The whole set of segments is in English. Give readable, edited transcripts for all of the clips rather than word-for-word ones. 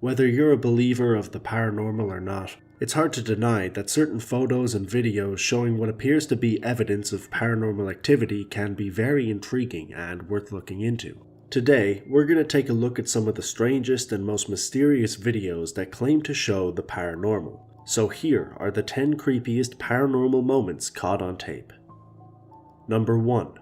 Whether you're a believer of the paranormal or not, it's hard to deny that certain photos and videos showing what appears to be evidence of paranormal activity can be very intriguing and worth looking into. Today, we're going to take a look at some of the strangest and most mysterious videos that claim to show the paranormal. So here are the 10 creepiest paranormal moments caught on tape. Number 1.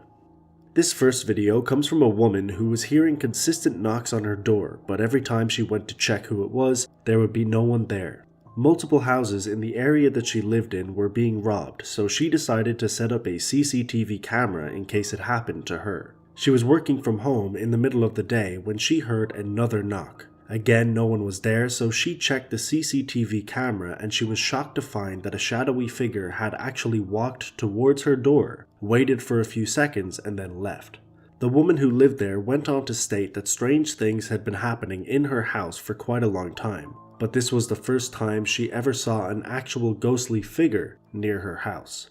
This first video comes from a woman who was hearing consistent knocks on her door, but every time she went to check who it was, there would be no one there. Multiple houses in the area that she lived in were being robbed, so she decided to set up a CCTV camera in case it happened to her. She was working from home in the middle of the day when she heard another knock. Again, no one was there, so she checked the CCTV camera and she was shocked to find that a shadowy figure had actually walked towards her door, waited for a few seconds, and then left. The woman who lived there went on to state that strange things had been happening in her house for quite a long time, but this was the first time she ever saw an actual ghostly figure near her house.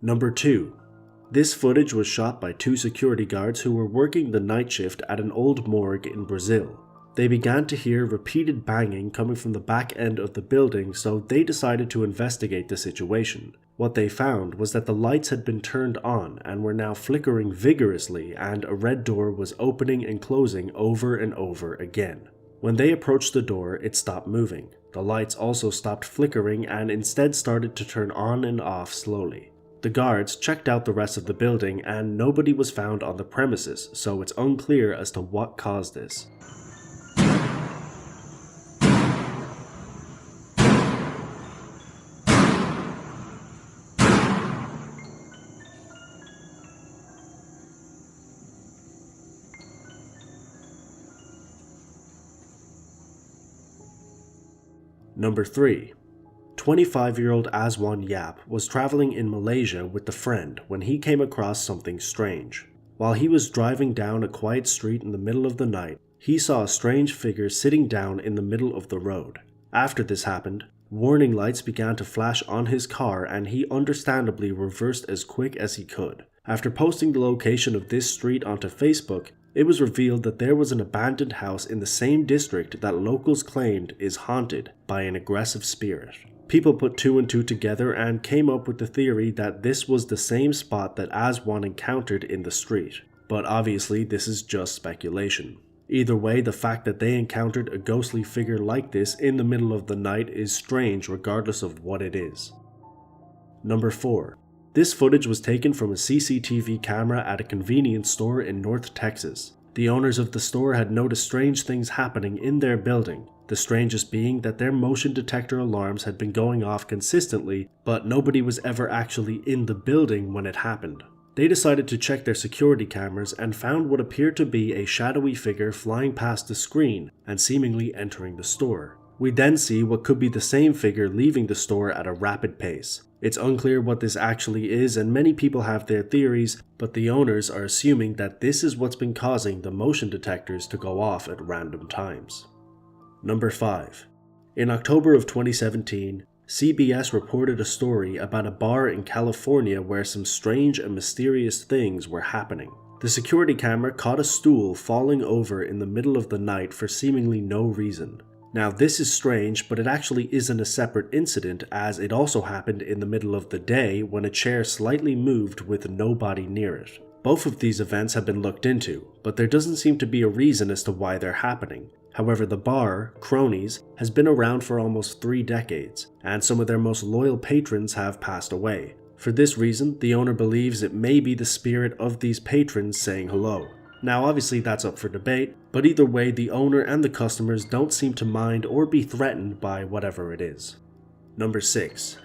Number 2. This footage was shot by 2 security guards who were working the night shift at an old morgue in Brazil. They began to hear repeated banging coming from the back end of the building, so they decided to investigate the situation. What they found was that the lights had been turned on and were now flickering vigorously, and a red door was opening and closing over and over again. When they approached the door, it stopped moving. The lights also stopped flickering and instead started to turn on and off slowly. The guards checked out the rest of the building and nobody was found on the premises, so it's unclear as to what caused this. Number 3. 25-year-old Azwan Yap was traveling in Malaysia with a friend when he came across something strange. While he was driving down a quiet street in the middle of the night, he saw a strange figure sitting down in the middle of the road. After this happened, warning lights began to flash on his car and he understandably reversed as quick as he could. After posting the location of this street onto Facebook, it was revealed that there was an abandoned house in the same district that locals claimed is haunted by an aggressive spirit. People put 2 and 2 together and came up with the theory that this was the same spot that Azwan encountered in the street, but obviously this is just speculation. Either way, the fact that they encountered a ghostly figure like this in the middle of the night is strange regardless of what it is. Number 4. This footage was taken from a CCTV camera at a convenience store in North Texas. The owners of the store had noticed strange things happening in their building, the strangest being that their motion detector alarms had been going off consistently, but nobody was ever actually in the building when it happened. They decided to check their security cameras and found what appeared to be a shadowy figure flying past the screen and seemingly entering the store. We then see what could be the same figure leaving the store at a rapid pace. It's unclear what this actually is and many people have their theories, but the owners are assuming that this is what's been causing the motion detectors to go off at random times. Number 5. In October of 2017, CBS reported a story about a bar in California where some strange and mysterious things were happening. The security camera caught a stool falling over in the middle of the night for seemingly no reason. Now this is strange, but it actually isn't a separate incident as it also happened in the middle of the day when a chair slightly moved with nobody near it. Both of these events have been looked into, but there doesn't seem to be a reason as to why they're happening. However, the bar, Cronies, has been around for almost 3 decades, and some of their most loyal patrons have passed away. For this reason, the owner believes it may be the spirit of these patrons saying hello. Now obviously that's up for debate, but either way the owner and the customers don't seem to mind or be threatened by whatever it is. Number 6.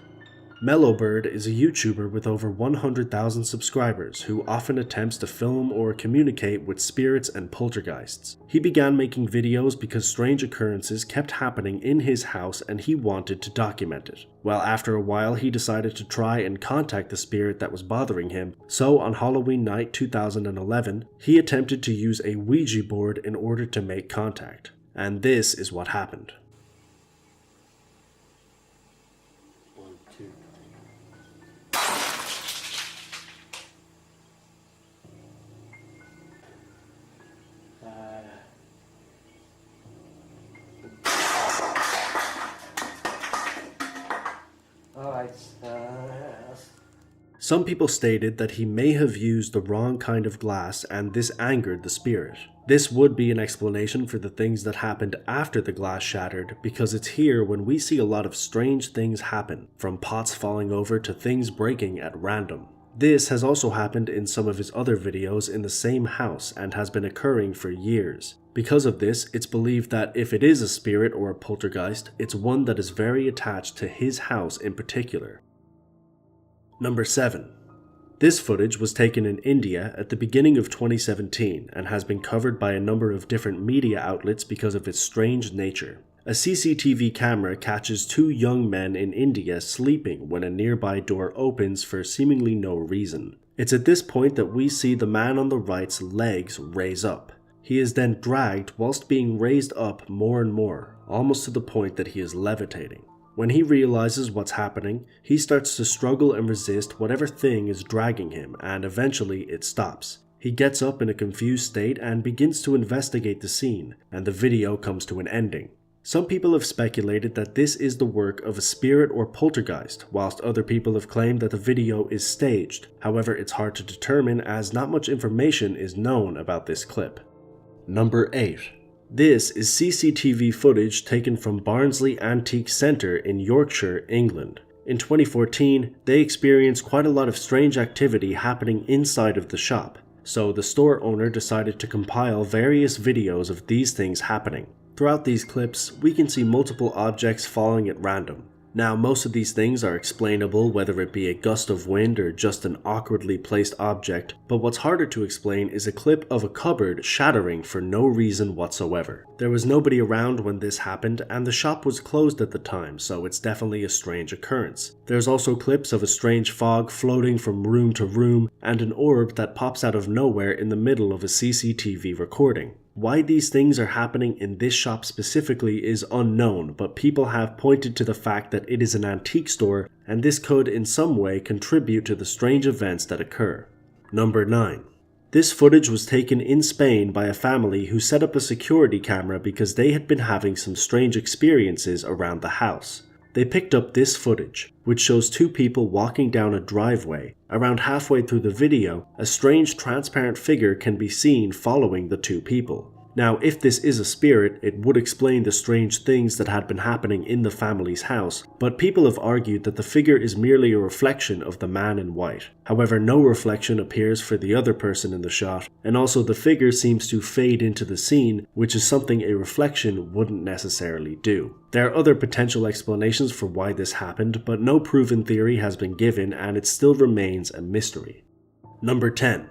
Mellowbird is a YouTuber with over 100,000 subscribers who often attempts to film or communicate with spirits and poltergeists. He began making videos because strange occurrences kept happening in his house and he wanted to document it. Well, after a while he decided to try and contact the spirit that was bothering him, so on Halloween night 2011, he attempted to use a Ouija board in order to make contact. And this is what happened. Some people stated that he may have used the wrong kind of glass and this angered the spirit. This would be an explanation for the things that happened after the glass shattered, because it's here when we see a lot of strange things happen, from pots falling over to things breaking at random. This has also happened in some of his other videos in the same house and has been occurring for years. Because of this, it's believed that if it is a spirit or a poltergeist, it's one that is very attached to his house in particular. Number 7. This footage was taken in India at the beginning of 2017 and has been covered by a number of different media outlets because of its strange nature. A CCTV camera catches two young men in India sleeping when a nearby door opens for seemingly no reason. It's at this point that we see the man on the right's legs raise up. He is then dragged whilst being raised up more and more, almost to the point that he is levitating. When he realizes what's happening, he starts to struggle and resist whatever thing is dragging him, and eventually it stops. He gets up in a confused state and begins to investigate the scene, and the video comes to an ending. Some people have speculated that this is the work of a spirit or poltergeist, whilst other people have claimed that the video is staged. However, it's hard to determine as not much information is known about this clip. Number 8. This is CCTV footage taken from Barnsley Antique Centre in Yorkshire, England. In 2014, they experienced quite a lot of strange activity happening inside of the shop, so the store owner decided to compile various videos of these things happening. Throughout these clips, we can see multiple objects falling at random. Now, most of these things are explainable, whether it be a gust of wind or just an awkwardly placed object, but what's harder to explain is a clip of a cupboard shattering for no reason whatsoever. There was nobody around when this happened, and the shop was closed at the time, so it's definitely a strange occurrence. There's also clips of a strange fog floating from room to room, and an orb that pops out of nowhere in the middle of a CCTV recording. Why these things are happening in this shop specifically is unknown, but people have pointed to the fact that it is an antique store, and this could in some way contribute to the strange events that occur. Number 9. This footage was taken in Spain by a family who set up a security camera because they had been having some strange experiences around the house. They picked up this footage, which shows two people walking down a driveway. Around halfway through the video, a strange transparent figure can be seen following the two people. Now, if this is a spirit, it would explain the strange things that had been happening in the family's house, but people have argued that the figure is merely a reflection of the man in white. However, no reflection appears for the other person in the shot, and also the figure seems to fade into the scene, which is something a reflection wouldn't necessarily do. There are other potential explanations for why this happened, but no proven theory has been given and it still remains a mystery. Number 10.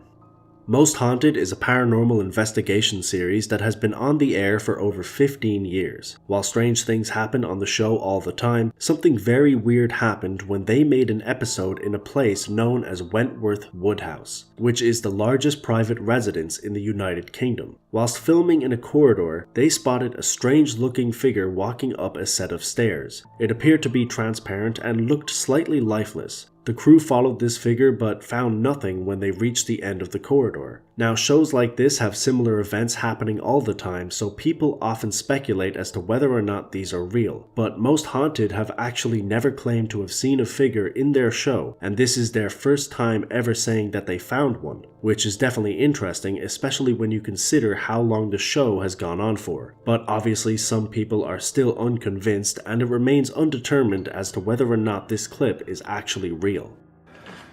Most Haunted is a paranormal investigation series that has been on the air for over 15 years. While strange things happen on the show all the time, something very weird happened when they made an episode in a place known as Wentworth Woodhouse, which is the largest private residence in the United Kingdom. Whilst filming in a corridor, they spotted a strange-looking figure walking up a set of stairs. It appeared to be transparent and looked slightly lifeless. The crew followed this figure but found nothing when they reached the end of the corridor. Now, shows like this have similar events happening all the time, so people often speculate as to whether or not these are real. But Most Haunted have actually never claimed to have seen a figure in their show, and this is their first time ever saying that they found one, which is definitely interesting, especially when you consider how long the show has gone on for. But obviously some people are still unconvinced, and it remains undetermined as to whether or not this clip is actually real.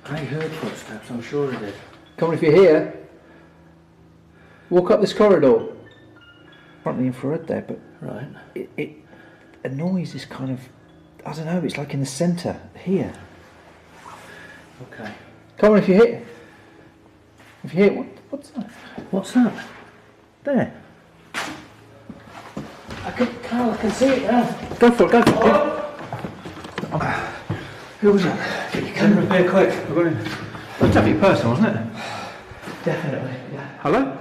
I heard footsteps, I'm sure I did. Come on, if you're here, walk up this corridor. Not the infrared there, but right. A noise is kind of, I don't know, it's like in the centre, here. Okay. Come on, if you're here. If you're here, what's that? What's that? There. Carl, I can see it now. Go for it, go for it. Oh. Who was it? Get your camera here quick. That's definitely personal, wasn't it? Definitely, yeah. Hello?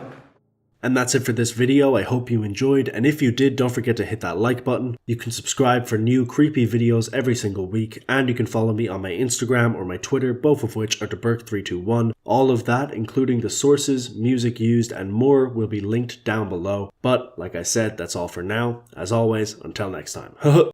And that's it for this video. I hope you enjoyed, and if you did, don't forget to hit that like button. You can subscribe for new creepy videos every single week, and you can follow me on my Instagram or my Twitter, both of which are DeBurk321. All of that, including the sources, music used, and more, will be linked down below. But, like I said, that's all for now. As always, until next time.